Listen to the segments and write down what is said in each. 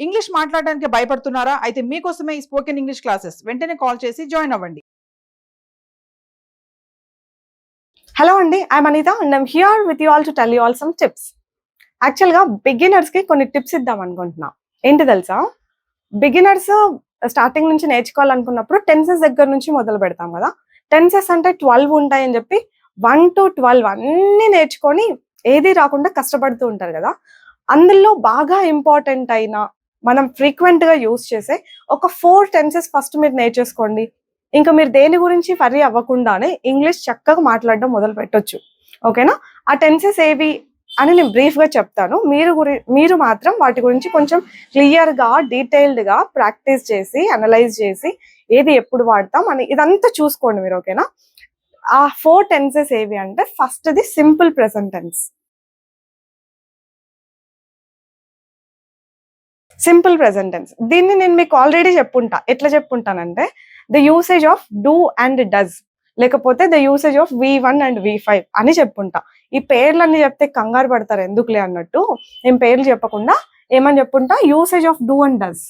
English మాట్లాడడానికి భయపడుతున్నారా? అయితే మీకోసమే ఈ స్పోకెన్ ఇంగ్లీష్ క్లాసెస్. వెంటనే కాల్ చేసి జాయిన్ అవ్వండి. హలో అండి, I'm Anitha and I'm here with you all to tell you all some tips. యాక్చువల్గా బిగినర్స్కి కొన్ని టిప్స్ ఇద్దాం అనుకుంటున్నా. ఏంటి తెలుసా, బిగినర్స్ స్టార్టింగ్ నుంచి నేర్చుకోవాలనుకున్నప్పుడు టెన్సెస్ దగ్గర నుంచి మొదలు పెడతాం కదా. టెన్సెస్ అంటే 12 ఉంటాయని చెప్పి 1 to 12 అన్నీ నేర్చుకొని ఏది రాకుండా కష్టపడుతూ ఉంటారు కదా. అందులో బాగా ఇంపార్టెంట్ అయిన మనం ఫ్రీక్వెంట్గా యూస్ చేసే ఒక 4 టెన్సెస్ ఫస్ట్ మీరు నేర్చేసుకోండి. ఇంకా మీరు దేని గురించి ఫరీ అవ్వకుండానే ఇంగ్లీష్ చక్కగా మాట్లాడడం మొదలు పెట్టొచ్చు. ఓకేనా? ఆ టెన్సెస్ ఏవి అని నేను బ్రీఫ్గా చెప్తాను. మీరు మాత్రం వాటి గురించి కొంచెం క్లియర్గా డీటెయిల్డ్గా ప్రాక్టీస్ చేసి అనలైజ్ చేసి ఏది ఎప్పుడు వాడతాం అని ఇదంతా చూసుకోండి మీరు. ఓకేనా? ఆ 4 టెన్సెస్ ఏవి అంటే ఫస్ట్ది simple present tense. Simple present tense దీన్ని నేను మీకు ఆల్రెడీ చెప్పుంటా. ఎట్లా చెప్పుంటానంటే the usage of do and does, లేకపోతే the usage of V1 and V5 అని చెప్పుంటా. ఈ పేర్లన్నీ చెప్తే కంగారు పడతారు ఎందుకులే అన్నట్టు నేను పేర్లు చెప్పకుండా ఏమని చెప్పుంటా, usage of do and does.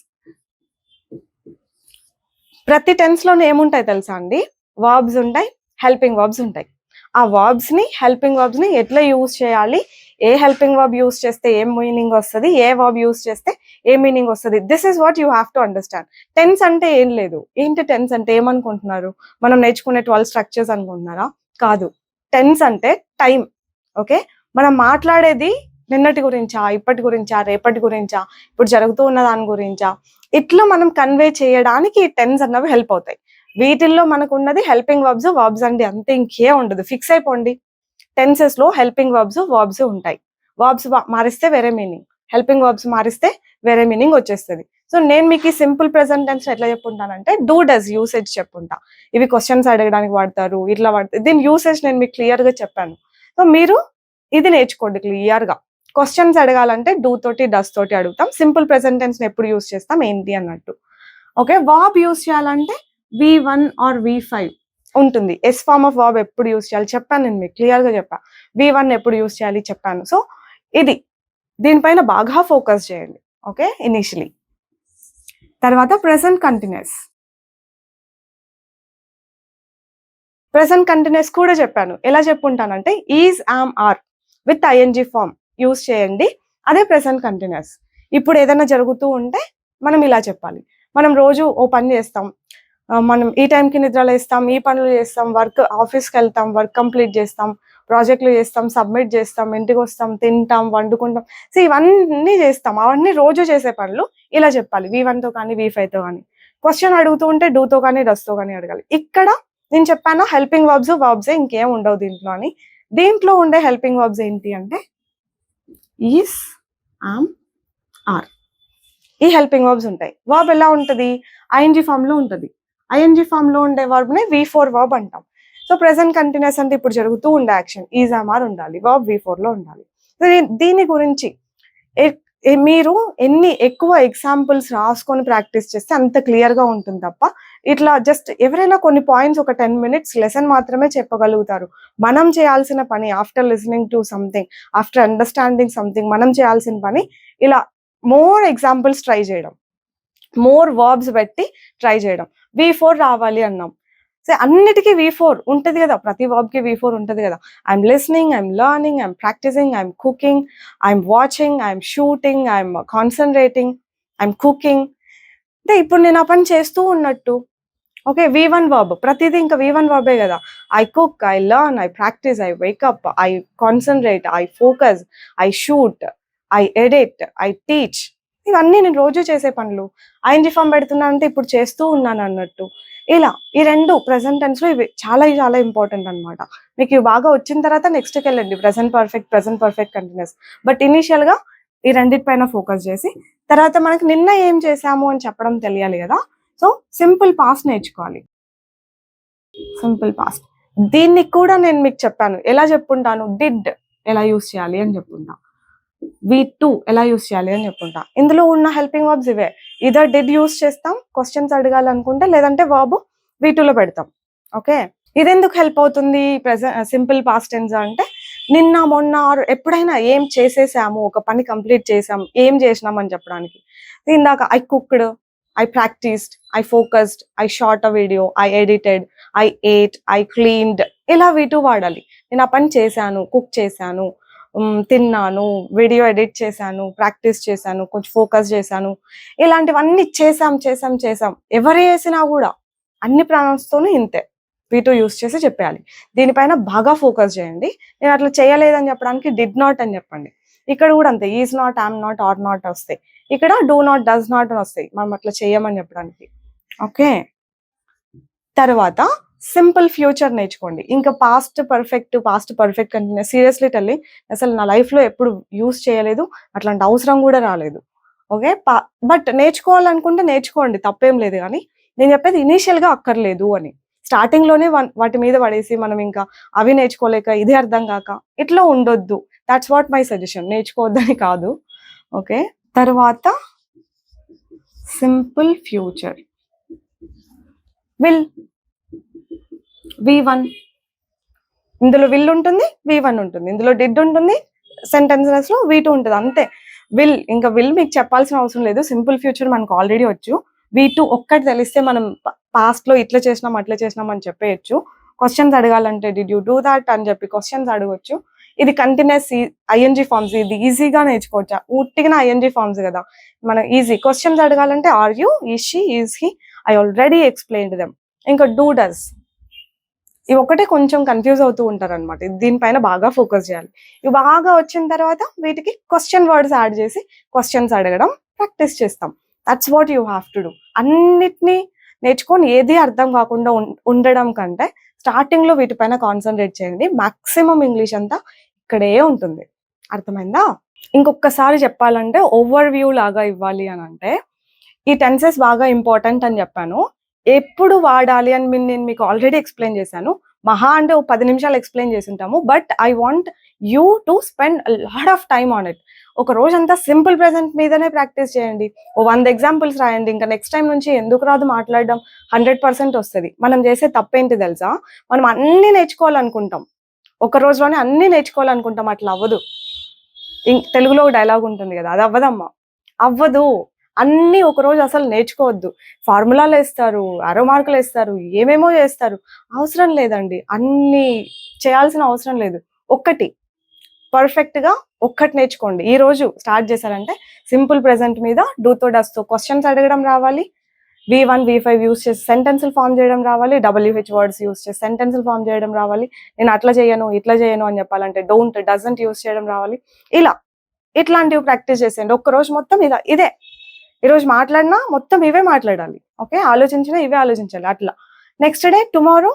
ప్రతి టెన్స్ లోనే ఏముంటాయి తెలుసా అండి, వర్బ్స్ ఉంటాయి, హెల్పింగ్ వర్బ్స్ ఉంటాయి. ఆ వర్బ్స్ ని హెల్పింగ్ వర్బ్స్ ని ఎట్లా యూజ్ చేయాలి, ఏ హెల్పింగ్ వర్బ్ యూజ్ చేస్తే ఏం మీనింగ్ వస్తుంది, ఏ వర్బ్ యూజ్ చేస్తే ఏ మీనింగ్ వస్తుంది, this is what you have to understand. Tense అంటే ఏం లేదు. ఏంటి టెన్స్ అంటే ఏమనుకుంటున్నారు, మనం నేర్చుకునే 12 స్ట్రక్చర్స్ అనుకుంటున్నారా? కాదు. టెన్స్ అంటే టైం. ఓకే, మనం మాట్లాడేది నిన్నటి గురించా, ఇప్పటి గురించా, రేపటి గురించా, ఇప్పుడు జరుగుతూ ఉన్న దాని గురించా, ఇట్లా మనం కన్వే చేయడానికి టెన్స్ అన్నవి హెల్ప్ అవుతాయి. వీటిల్లో మనకు ఉన్నది హెల్పింగ్ వర్బ్స్ అండి, అంతే, ఇంకే ఉండదు. ఫిక్స్ అయిపోండి, టెన్సెస్ లో హెల్పింగ్ వర్బ్స్ ఉంటాయి. వర్బ్స్ మారిస్తే వేరే మీనింగ్, హెల్పింగ్ వర్బ్స్ మారిస్తే వేరే మీనింగ్ వచ్చేస్తుంది. సో నేను మీకు ఈ సింపుల్ ప్రెజెంట్ టెన్స్ ఎట్లా చెప్పుంటానంటే డూ డస్ యూసేజ్ చెప్పుంటా. ఇవి క్వశ్చన్స్ అడగడానికి వాడతారు, ఇట్లా వాడతారు. దీని యూసేజ్ నేను మీకు క్లియర్ గా చెప్పాను. సో మీరు ఇది నేర్చుకోండి క్లియర్ గా. క్వశ్చన్స్ అడగాలంటే డూ తోటి డస్ తోటి అడుగుతాం. సింపుల్ ప్రెజెంట్ టెన్స్ ఎప్పుడు యూస్ చేస్తాం ఏంటి అన్నట్టు. ఓకే, వర్బ్ యూస్ చేయాలంటే V1 ఆర్ V5 ఉంటుంది. ఎస్ ఫార్మ్ ఆఫ్ వర్బ్ ఎప్పుడు యూస్ చేయాలి చెప్పాను నేను మీకు క్లియర్ గా చెప్పా. V1 ఎప్పుడు యూస్ చేయాలి చెప్పాను. సో ఇది దీనిపైన బాగా ఫోకస్ చేయండి. Okay, initially. తర్వాత ప్రెసెంట్ కంటిన్యూస్. ప్రెసెంట్ కంటిన్యూస్ కూడా చెప్పాను. ఎలా చెప్పుంటానంటే is, am, are with ING form use చేయండి. అదే ప్రెసెంట్ కంటిన్యూస్. ఇప్పుడు ఏదైనా జరుగుతూ ఉంటే మనం ఇలా చెప్పాలి. మనం రోజు ఓ పని చేస్తాం, మనం ఈ టైంకి నిద్రలు వేస్తాం, ఈ పనులు చేస్తాం, ఆఫీస్కి వెళ్తాం, వర్క్ కంప్లీట్ చేస్తాం, ప్రాజెక్టులు చేస్తాం, సబ్మిట్ చేస్తాం, ఇంటికి వస్తాం, తింటాం, వండుకుంటాం. సో ఇవన్నీ చేస్తాం, అవన్నీ రోజు చేసే పనులు. ఇలా చెప్పాలి V1తో కానీ V5తో కానీ. క్వశ్చన్ అడుగుతూ ఉంటే డూతో కానీ డస్తో కానీ అడగాలి. ఇక్కడ నేను చెప్పాను హెల్పింగ్ వర్బ్స్ ఇంకేం ఉండవు దీంట్లో అని. దీంట్లో ఉండే హెల్పింగ్ వర్బ్స్ ఏంటి అంటే ఈస్, ఆమ్, ఆర్. ఈ హెల్పింగ్ వర్బ్స్ ఉంటాయి. వర్బ్ ఎలా ఉంటుంది, ING ఫామ్ లో ఉంటుంది. ING ఫామ్ లో ఉండే వర్బ్ ని V4 వర్బ్ అంటాం. సో ప్రెసెంట్ కంటిన్యూస్ అంటే ఇప్పుడు జరుగుతూ ఉండే యాక్షన్ ఈజ్, ఆమ్, ఆర్ ఉండాలి, వర్బ్ V4 లో ఉండాలి. దీని గురించి మీరు ఎన్ని ఎక్కువ ఎగ్జాంపుల్స్ రాసుకొని ప్రాక్టీస్ చేస్తే అంత క్లియర్ గా ఉంటుంది తప్ప ఇట్లా జస్ట్ ఎవరైనా కొన్ని పాయింట్స్ ఒక 10 minutes లెసన్ మాత్రమే చెప్పగలుగుతారు. మనం చేయాల్సిన పని after listening to something, after understanding something, మనం చేయాల్సిన పని ఇలా మోర్ ఎగ్జాంపుల్స్ ట్రై చేయడం, మోర్ వర్బ్స్ పెట్టి ట్రై చేయడం. V4 రావాలి అన్నాం, సో అన్నిటికీ V4 ఉంటుంది కదా, ప్రతి వర్బ్కి V4 ఉంటుంది కదా. I'm listening, I'm learning, I'm practising, I'm cooking, I'm watching, I'm shooting, I'm concentrating, I'm cooking. అంటే ఇప్పుడు నేను ఆ పని చేస్తూ ఉన్నట్టు. ఓకే, V1 వర్బ్ ప్రతిదీ ఇంకా V1 వర్బే కదా. I cook, I learn, I practice, I wake up, I concentrate, I focus, I shoot, I edit, I teach. ఇవన్నీ నేను రోజు చేసే పనులు. ING ఫామ్ పెడుతున్నా అంటే ఇప్పుడు చేస్తూ ఉన్నాను అన్నట్టు. ఇలా ఈ రెండు ప్రెసెంట్ టెన్స్ లో ఇవి చాలా చాలా ఇంపార్టెంట్ అనమాట. మీకు ఇవి బాగా వచ్చిన తర్వాత నెక్స్ట్కి వెళ్ళండి present perfect continuous. But initial గా ఈ రెండింటిపైన ఫోకస్ చేసి తర్వాత మనకి నిన్న ఏం చేసాము అని చెప్పడం తెలియాలి కదా. సో సింపుల్ పాస్ట్ నేర్చుకోవాలి. సింపుల్ పాస్ట్ దీన్ని కూడా నేను మీకు చెప్పాను. ఎలా చెప్పుంటాను, డిడ్ ఎలా యూస్ చేయాలి అని చెప్పుంటా, V2 ఎలా యూస్ చేయాలి అని చెప్పుంటా. ఇందులో ఉన్న హెల్పింగ్ వర్బ్స్ ఇవే. ఇదర్ డిడ్ యూస్ చేస్తాం క్వశ్చన్స్ అడగాలనుకుంటే, లేదంటే వర్బ్ V2 లో పెడతాం. ఓకే, ఇదెందుకు హెల్ప్ అవుతుంది సింపుల్ పాస్ట్ టెన్స్ అంటే నిన్న మొన్న ఎప్పుడైనా ఏం చేసేసాము, ఒక పని కంప్లీట్ చేసాం, ఏం చేసినాం అని చెప్పడానికి. ఇందాక I cooked, I practised, I focused, I shot a video, I edited, I ate, I cleaned, ఇలా వీటు వాడాలి. నేను ఆ పని చేశాను, కుక్ చేశాను, తిన్నాను, వీడియో ఎడిట్ చేశాను, ప్రాక్టీస్ చేశాను, కొంచెం ఫోకస్ చేశాను, ఇలాంటివన్నీ చేసాం. ఎవరు చేసినా కూడా అన్ని ప్రాణాలతోనూ ఇంతే, వీటూ యూస్ చేసి చెప్పేయాలి. దీనిపైన బాగా ఫోకస్ చేయండి. నేను అట్లా చేయలేదని చెప్పడానికి డిడ్ నాట్ అని చెప్పండి. ఇక్కడ కూడా అంతే, is not, am not, are not వస్తాయి. ఇక్కడ డూ నాట్, డస్ నాట్ అని వస్తాయి మనం అట్లా చేయమని చెప్పడానికి. ఓకే, తర్వాత సింపుల్ ఫ్యూచర్ నేర్చుకోండి. ఇంకా past perfect continuous, seriously telling, అసలు నా లైఫ్లో ఎప్పుడు యూస్ చేయలేదు, అట్లాంటి అవసరం కూడా రాలేదు. ఓకే, బట్ నేర్చుకోవాలనుకుంటే నేర్చుకోండి, తప్పేం లేదు. కానీ నేను చెప్పేది ఇనీషియల్గా అక్కర్లేదు అని. స్టార్టింగ్ లోనే వాటి మీద పడేసి మనం ఇంకా అవి నేర్చుకోలేక ఇది అర్థం కాక ఇట్లా ఉండొద్దు. దాట్స్ వాట్ మై సజెషన్, నేర్చుకోవద్దని కాదు. ఓకే, తర్వాత సింపుల్ ఫ్యూచర్, విల్, V1, ఇందులో విల్ ఉంటుంది, V1 ఉంటుంది, ఇందులో డిడ్ ఉంటుంది, సెంటెన్సెస్ లో V2 ఉంటుంది, అంతే. ఇంకా విల్ మీకు చెప్పాల్సిన అవసరం లేదు. సింపుల్ ఫ్యూచర్ మనకు ఆల్రెడీ వచ్చు. V2 ఒక్కటి తెలిస్తే మనం పాస్ట్ లో ఇట్లా చేసినాం అట్లా చేసినాం అని చెప్పేయచ్చు. క్వశ్చన్స్ అడగాలంటే డిడ్ యూ డూ దాట్ అని చెప్పి క్వశ్చన్స్ అడగవచ్చు. ఇది కంటిన్యూస్ ING ఫార్మ్స్, ఇది ఈజీగా నేర్చుకోవచ్చు. ఉట్టిగా ING ఫార్మ్స్ కదా, మనం ఈజీ. క్వశ్చన్స్ అడగాలంటే are you, is she, is he, I already explained them. ఇంకా డూ, డస్, ఇవి ఒకటే కొంచెం కన్ఫ్యూజ్ అవుతూ ఉంటారు అనమాట. దీనిపైన బాగా ఫోకస్ చేయాలి. ఇవి బాగా వచ్చిన తర్వాత వీటికి క్వశ్చన్ వర్డ్స్ యాడ్ చేసి క్వశ్చన్స్ అడగడం ప్రాక్టీస్ చేస్తాం. That's what you have to do. అన్నిటినీ నేర్చుకొని ఏది అర్థం కాకుండా ఉండడం కంటే స్టార్టింగ్ లో వీటిపైన కాన్సన్ట్రేట్ చేయండి. మాక్సిమం ఇంగ్లీష్ అంతా ఇక్కడే ఉంటుంది. అర్థమైందా? ఇంకొకసారి చెప్పాలంటే ఓవర్ వ్యూ లాగా ఇవ్వాలి అని అంటే, ఈ టెన్సెస్ బాగా ఇంపార్టెంట్ అని చెప్పాను. ఎప్పుడు వాడాలి అని నేను మీకు ఆల్రెడీ ఎక్స్ప్లెయిన్ చేశాను. మహా అంటే 10 నిమిషాలు ఎక్స్ప్లెయిన్ చేసి ఉంటాము. But I want you to spend lot of time on it. ఒక రోజంతా సింపుల్ ప్రెజెంట్ మీదనే ప్రాక్టీస్ చేయండి. 100 ఎగ్జాంపుల్స్ రాయండి. ఇంకా నెక్స్ట్ టైం నుంచి ఎందుకు రాదు మాట్లాడడం 100% వస్తుంది. మనం చేసే తప్పేంటి తెలుసా? మనం అన్ని నేర్చుకోవాలనుకుంటాం, ఒక రోజులోనే అన్ని నేర్చుకోవాలనుకుంటాం. అట్లా అవ్వదు. తెలుగులో డైలాగ్ ఉంటుంది కదా, అది అవ్వదమ్మా, అవ్వదు. అన్ని ఒక రోజు అసలు నేర్చుకోవద్దు. ఫార్ములాలు వేస్తారు, అరో మార్కులు వేస్తారు, ఏమేమో చేస్తారు. అవసరం లేదండి, అన్ని చేయాల్సిన అవసరం లేదు. ఒక్కటి పర్ఫెక్ట్ గా ఒక్కటి నేర్చుకోండి. ఈ రోజు స్టార్ట్ చేశారంటే సింపుల్ ప్రెజెంట్ మీద డూతో డస్తో క్వశ్చన్స్ అడగడం రావాలి. V1, V5 యూస్ చేసి సెంటెన్సులు ఫామ్ చేయడం రావాలి. WH వర్డ్స్ యూస్ చేసి సెంటెన్సులు ఫామ్ చేయడం రావాలి. నేను అట్లా చేయను ఇట్లా చేయను అని చెప్పాలంటే డోంట్, డజంట్ యూస్ చేయడం రావాలి. ఇట్లాంటివి ప్రాక్టీస్ చేసేయండి. ఒక్కరోజు మొత్తం ఇదే. ఈరోజు మాట్లాడినా మొత్తం ఇవే మాట్లాడాలి. ఓకే, ఆలోచించినా ఇవే ఆలోచించాలి. అట్లా నెక్స్ట్ డే, టుమారో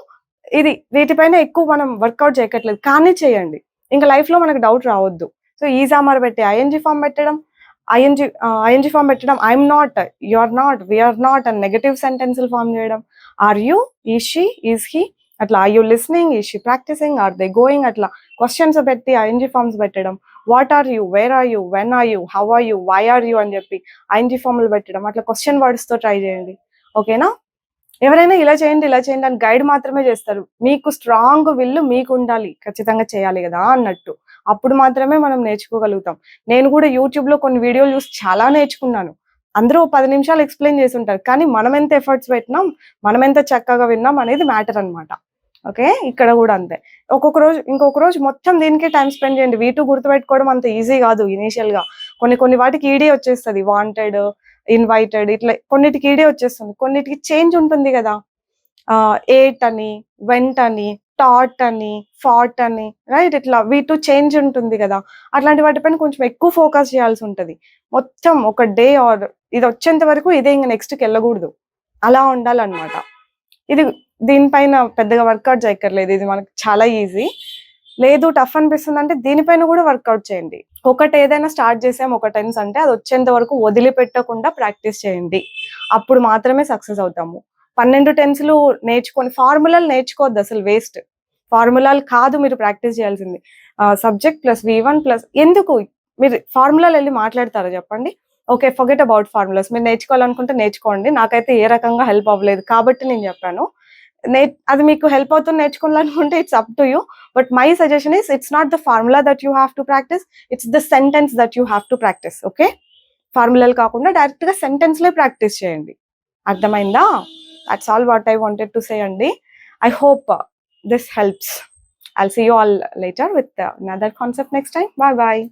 వీటిపైన ఎక్కువ మనం వర్కౌట్ చేయట్లేదు కానీ చేయండి. ఇంకా లైఫ్ లో మనకు డౌట్ రావద్దు. సో ఈజామర్ పెట్టి ING ఫామ్ పెట్టడం, ING ఫామ్ పెట్టడం, I am not, you are not, we are not అని నెగటివ్ సెంటెన్సులు ఫామ్ చేయడం. Are you, is she, is he, అట్లా I you listening, is she practising, are they going, అట్లా questions పెట్టి ING forms పెట్టడం. What are you, where are you, when are you, how are you, why are you అని చెప్పి ING ఫార్ములు పెట్టడం. అట్లా question words తో try చేయండి. ఓకేనా? ఎవరైనా ఇలా చేయండి అని గైడ్ మాత్రమే చేస్తారు. మీకు స్ట్రాంగ్ విల్ మీకు ఉండాలి, ఖచ్చితంగా చేయాలి కదా అన్నట్టు. అప్పుడు మాత్రమే మనం నేర్చుకోగలుగుతాం. నేను కూడా యూట్యూబ్ లో కొన్ని వీడియోలు చూసి చాలా నేర్చుకున్నాను. అందరూ 10 నిమిషాలు ఎక్స్ప్లెయిన్ చేసి ఉంటారు, కానీ మనం ఎంత ఎఫర్ట్స్ పెట్టినాం, మనం ఎంత చక్కగా విన్నాం అనేది మ్యాటర్ అనమాట. ఓకే, ఇక్కడ కూడా అంతే. ఇంకొక రోజు మొత్తం దీనికే టైం స్పెండ్ చేయండి. V2 గుర్తుపెట్టుకోవడం అంత ఈజీ కాదు ఇనీషియల్ గా. కొన్ని వాటికి ఈడీ వచ్చేస్తుంది, వాంటెడ్, ఇన్వైటెడ్, ఇట్లా కొన్నిటికి ఈడీ వచ్చేస్తుంది. కొన్నిటికి చేంజ్ ఉంటుంది కదా, ఏట్ అని, వెంట్ అని, టాట్ అని, ఫాట్ అని, రైట్? ఇట్లా V2 చేంజ్ ఉంటుంది కదా. అట్లాంటి వాటిపైన కొంచెం ఎక్కువ ఫోకస్ చేయాల్సి ఉంటుంది. మొత్తం ఒక డే ఆర్ ఇది వచ్చేంత వరకు ఇదే, ఇంకా నెక్స్ట్కి వెళ్ళకూడదు. అలా ఉండాలన్నమాట. దీనిపైన పెద్దగా వర్కౌట్ చేయక్కర్లేదు. ఇది మనకు చాలా ఈజీ. లేదు టఫ్ అనిపిస్తుంది అంటే దీనిపైన కూడా వర్కౌట్ చేయండి. ఒకటి ఏదైనా స్టార్ట్ చేసాం ఒక టెన్స్ అంటే అది వచ్చేంత వరకు వదిలిపెట్టకుండా ప్రాక్టీస్ చేయండి. అప్పుడు మాత్రమే సక్సెస్ అవుతాము. 12 టెన్స్లు నేర్చుకొని ఫార్ములాలు నేర్చుకోవద్దు, అసలు వేస్ట్. ఫార్ములాలు కాదు మీరు ప్రాక్టీస్ చేయాల్సింది. సబ్జెక్ట్ ప్లస్ V1 ప్లస్, ఎందుకు మీరు ఫార్ములాలు వెళ్ళి మాట్లాడతారా చెప్పండి? Okay, forget about formulas. మీరు నేర్చుకోవాలనుకుంటే నేర్చుకోండి. నాకైతే ఏ రకంగా హెల్ప్ అవ్వలేదు కాబట్టి నేను చెప్పాను. అది మీకు హెల్ప్ అవుతుంది నేర్చుకోవాలనుకుంటే it's up to you. But my suggestion is it's not the formula that you have to practise, it's the sentence that you have to practise. Okay, ఫార్ములాలు కాకుండా డైరెక్ట్ గా సెంటెన్స్లే ప్రాక్టీస్ చేయండి. అర్థమైందా? That's all what I wanted to say అండి. I hope this helps. I'll see you all later with another concept next time. Bye bye.